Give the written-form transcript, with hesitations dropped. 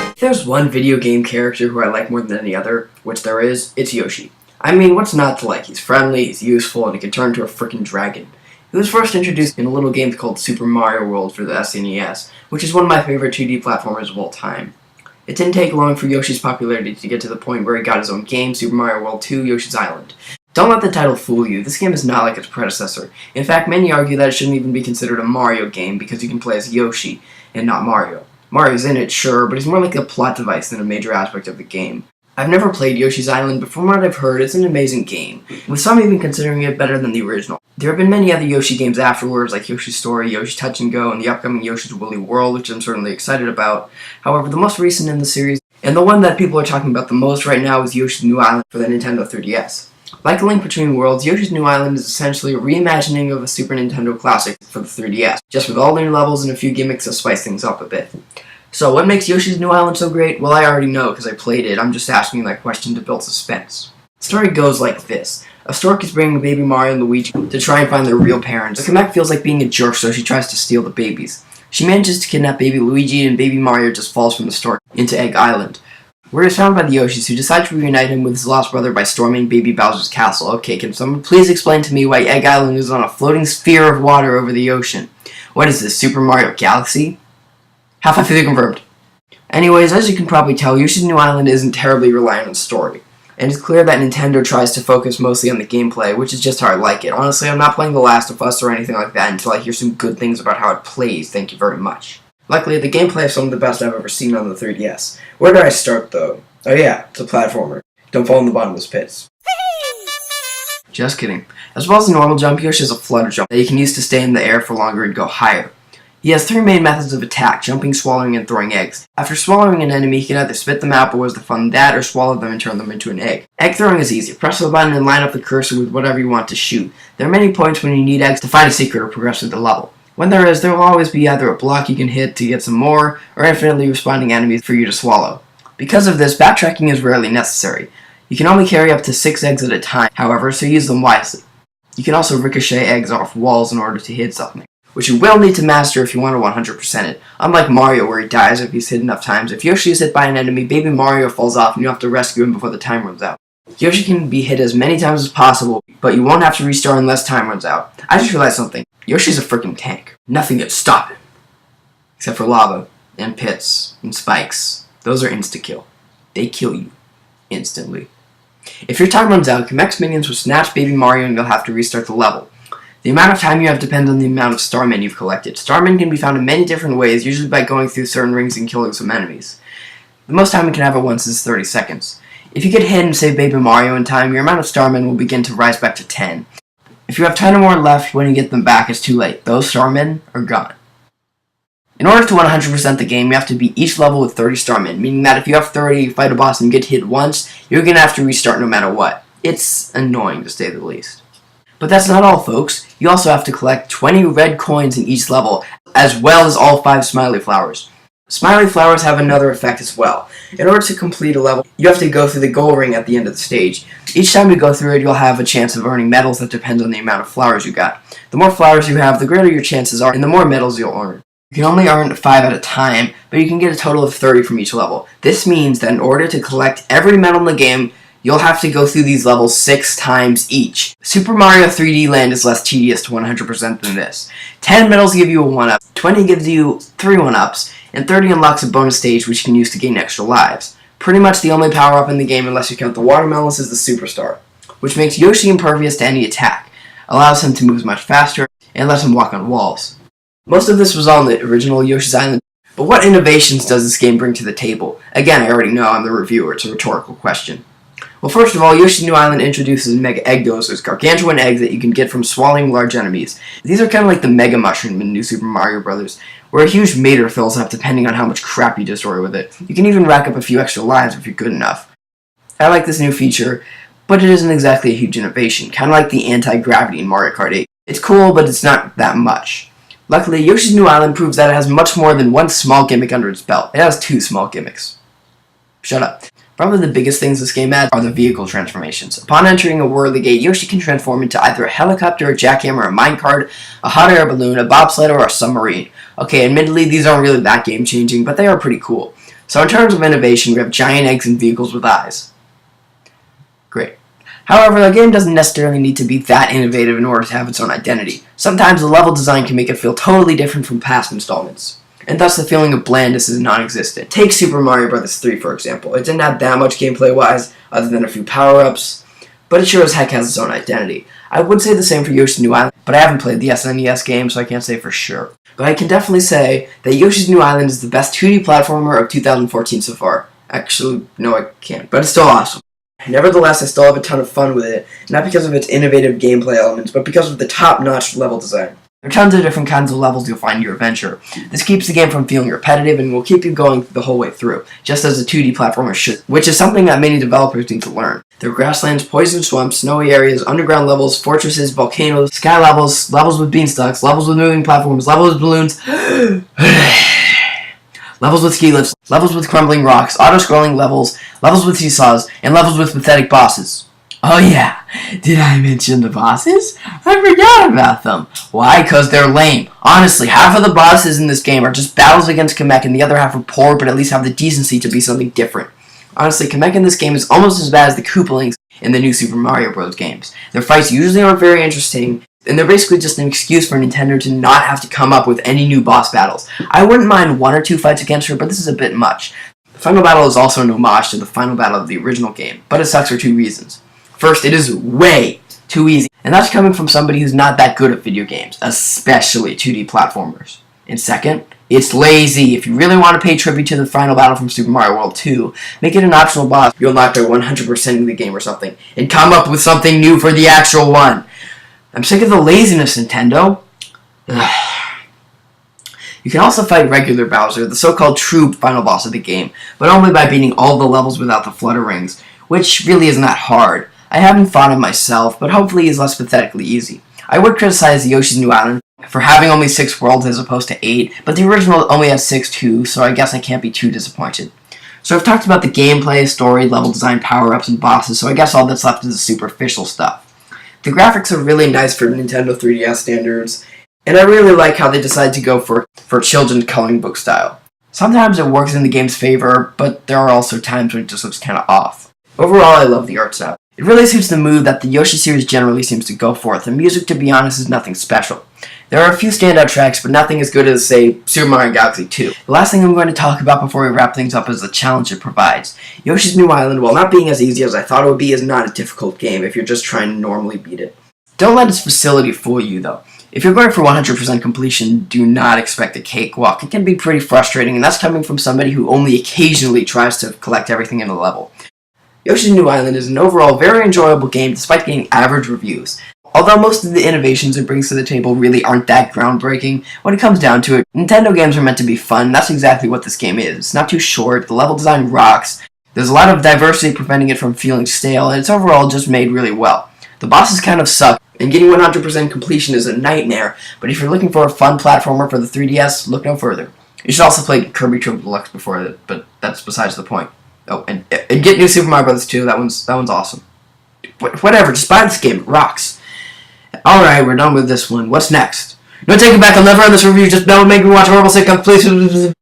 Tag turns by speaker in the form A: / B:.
A: If there's one video game character who I like more than any other, which there is, it's Yoshi. I mean, what's not to like? He's friendly, he's useful, and he can turn into a freaking dragon. He was first introduced in a little game called Super Mario World for the SNES, which is one of my favorite 2D platformers of all time. It didn't take long for Yoshi's popularity to get to the point where he got his own game, Super Mario World 2 Yoshi's Island. Don't let the title fool you, this game is not like its predecessor. In fact, many argue that it shouldn't even be considered a Mario game because you can play as Yoshi and not Mario. Mario's in it, sure, but he's more like a plot device than a major aspect of the game. I've never played Yoshi's Island, but from what I've heard, it's an amazing game, with some even considering it better than the original. There have been many other Yoshi games afterwards, like Yoshi's Story, Yoshi Touch and Go, and the upcoming Yoshi's Woolly World, which I'm certainly excited about. However, the most recent in the series, and the one that people are talking about the most right now, is Yoshi's New Island for the Nintendo 3DS. Like A Link Between Worlds, Yoshi's New Island is essentially a reimagining of a Super Nintendo classic for the 3DS, just with all new levels and a few gimmicks to spice things up a bit. So, what makes Yoshi's New Island so great? Well, I already know because I played it. I'm just asking that question to build suspense. The story goes like this. A stork is bringing baby Mario and Luigi to try and find their real parents. The Kamek feels like being a jerk, so she tries to steal the babies. She manages to kidnap baby Luigi, and baby Mario just falls from the stork into Egg Island, where he is found by the Yoshis, who decide to reunite him with his lost brother by storming baby Bowser's castle. Okay, can someone please explain to me why Egg Island is on a floating sphere of water over the ocean? What is this, Super Mario Galaxy? Half I feel confirmed. Anyways, as you can probably tell, Yoshi's New Island isn't terribly reliant on story. And it's clear that Nintendo tries to focus mostly on the gameplay, which is just how I like it. Honestly, I'm not playing The Last of Us or anything like that until I hear some good things about how it plays, thank you very much. Luckily, the gameplay is some of the best I've ever seen on the 3DS. Where do I start, though? Oh yeah, it's a platformer. Don't fall in the bottomless pits. Just kidding. As well as a normal jump, Yoshi has a flutter jump that you can use to stay in the air for longer and go higher. He has three main methods of attack: jumping, swallowing, and throwing eggs. After swallowing an enemy, he can either spit them out, but was the fun in that, or swallow them and turn them into an egg. Egg throwing is easy. Press the button and line up the cursor with whatever you want to shoot. There are many points when you need eggs to find a secret or progress through the level. When there is, there will always be either a block you can hit to get some more, or infinitely respawning enemies for you to swallow. Because of this, backtracking is rarely necessary. You can only carry up to 6 eggs at a time, however, so use them wisely. You can also ricochet eggs off walls in order to hit something, which you will need to master if you want to 100% it. Unlike Mario, where he dies if he's hit enough times, if Yoshi is hit by an enemy, baby Mario falls off and you have to rescue him before the time runs out. Yoshi can be hit as many times as possible, but you won't have to restart unless time runs out. I just realized something. Yoshi's a freaking tank. Nothing can stop him. Except for lava, and pits, and spikes. Those are insta-kill. They kill you. Instantly. If your time runs out, Kamek's minions will snatch baby Mario and you'll have to restart the level. The amount of time you have depends on the amount of Starmen you've collected. Starmen can be found in many different ways, usually by going through certain rings and killing some enemies. The most time you can have at once is 30 seconds. If you get hit and save baby Mario in time, your amount of Starmen will begin to rise back to 10. If you have 10 or more left when you get them back, it's too late. Those Starmen are gone. In order to 100% the game, you have to beat each level with 30 Starmen, meaning that if you have 30, you fight a boss and get hit once, you're going to have to restart no matter what. It's annoying, to say the least. But that's not all, folks. You also have to collect 20 red coins in each level, as well as all 5 smiley flowers. Smiley flowers have another effect as well. In order to complete a level, you have to go through the goal ring at the end of the stage. Each time you go through it, you'll have a chance of earning medals that depends on the amount of flowers you got. The more flowers you have, the greater your chances are, and the more medals you'll earn. You can only earn 5 at a time, but you can get a total of 30 from each level. This means that in order to collect every medal in the game, you'll have to go through these levels 6 times each. Super Mario 3D Land is less tedious to 100% than this. 10 medals give you a 1-up, 20 gives you 3 1-ups, and 30 unlocks a bonus stage which you can use to gain extra lives. Pretty much the only power-up in the game, unless you count the watermelons, is the Superstar, which makes Yoshi impervious to any attack, allows him to move much faster, and lets him walk on walls. Most of this was on the original Yoshi's Island, but what innovations does this game bring to the table? Again, I already know, I'm the reviewer, it's a rhetorical question. Well, first of all, Yoshi's New Island introduces Mega Egg Dozers, gargantuan eggs that you can get from swallowing large enemies. These are kind of like the Mega Mushroom in New Super Mario Bros., where a huge meter fills up depending on how much crap you destroy with it. You can even rack up a few extra lives if you're good enough. I like this new feature, but it isn't exactly a huge innovation, kind of like the anti-gravity in Mario Kart 8. It's cool, but it's not that much. Luckily, Yoshi's New Island proves that it has much more than one small gimmick under its belt. It has 2 small gimmicks. Shut up. Probably the biggest things this game adds are the vehicle transformations. Upon entering a whirly gate, Yoshi can transform into either a helicopter, a jackhammer, a minecart, a hot air balloon, a bobsled, or a submarine. Okay, admittedly, these aren't really that game-changing, but they are pretty cool. So in terms of innovation, we have giant eggs and vehicles with eyes. Great. However, the game doesn't necessarily need to be that innovative in order to have its own identity. Sometimes the level design can make it feel totally different from past installments, and thus the feeling of blandness is non-existent. Take Super Mario Bros. 3, for example. It didn't have that much gameplay-wise, other than a few power-ups, but it sure as heck has its own identity. I would say the same for Yoshi's New Island, but I haven't played the SNES game, so I can't say for sure. But I can definitely say that Yoshi's New Island is the best 2D platformer of 2014 so far. Actually, no I can't, but it's still awesome. Nevertheless, I still have a ton of fun with it, not because of its innovative gameplay elements, but because of the top-notch level design. There are tons of different kinds of levels you'll find in your adventure. This keeps the game from feeling repetitive and will keep you going the whole way through, just as a 2D platformer should, which is something that many developers need to learn. There are grasslands, poison swamps, snowy areas, underground levels, fortresses, volcanoes, sky levels, levels with beanstalks, levels with moving platforms, levels with balloons, levels with ski lifts, levels with crumbling rocks, auto-scrolling levels, levels with seesaws, and levels with pathetic bosses. Oh yeah, did I mention the bosses? I forgot about them. Why? Because they're lame. Honestly, half of the bosses in this game are just battles against Kamek, and the other half are poor, but at least have the decency to be something different. Honestly, Kamek in this game is almost as bad as the Koopalings in the new Super Mario Bros. Games. Their fights usually aren't very interesting, and they're basically just an excuse for Nintendo to not have to come up with any new boss battles. I wouldn't mind 1 or 2 fights against her, but this is a bit much. The final battle is also an homage to the final battle of the original game, but it sucks for 2 reasons. First, it is way too easy, and that's coming from somebody who's not that good at video games, especially 2D platformers. And second, it's lazy. If you really want to pay tribute to the final battle from Super Mario World 2, make it an optional boss. You'll knock by 100% of the game or something, and come up with something new for the actual one. I'm sick of the laziness, Nintendo. You can also fight regular Bowser, the so-called true final boss of the game, but only by beating all the levels without the flutter rings, which really isn't that hard. I haven't fought him myself, but hopefully he's less pathetically easy. I would criticize Yoshi's New Island for having only 6 worlds as opposed to 8, but the original only has 6 too, so I guess I can't be too disappointed. So I've talked about the gameplay, story, level design, power-ups, and bosses, so I guess all that's left is the superficial stuff. The graphics are really nice for Nintendo 3DS standards, and I really like how they decide to go for children's coloring book style. Sometimes it works in the game's favor, but there are also times when it just looks kinda off. Overall, I love the art style. It really suits the mood that the Yoshi series generally seems to go for. The music, to be honest, is nothing special. There are a few standout tracks, but nothing as good as, say, Super Mario Galaxy 2. The last thing I'm going to talk about before we wrap things up is the challenge it provides. Yoshi's New Island, while not being as easy as I thought it would be, is not a difficult game if you're just trying to normally beat it. Don't let its facility fool you, though. If you're going for 100% completion, do not expect a cakewalk. It can be pretty frustrating, and that's coming from somebody who only occasionally tries to collect everything in the level. Yoshi's New Island is an overall very enjoyable game despite getting average reviews. Although most of the innovations it brings to the table really aren't that groundbreaking, when it comes down to it, Nintendo games are meant to be fun. That's exactly what this game is. It's not too short, the level design rocks, there's a lot of diversity preventing it from feeling stale, and it's overall just made really well. The bosses kind of suck, and getting 100% completion is a nightmare, but if you're looking for a fun platformer for the 3DS, look no further. You should also play Kirby Triple Deluxe before that, but that's besides the point. Oh, and get New Super Mario Bros. 2, that one's awesome. Whatever, just buy this game, it rocks. Alright, we're done with this one. What's next? No, take it back, I'll never end this review, just don't make me watch horrible sitcoms, please.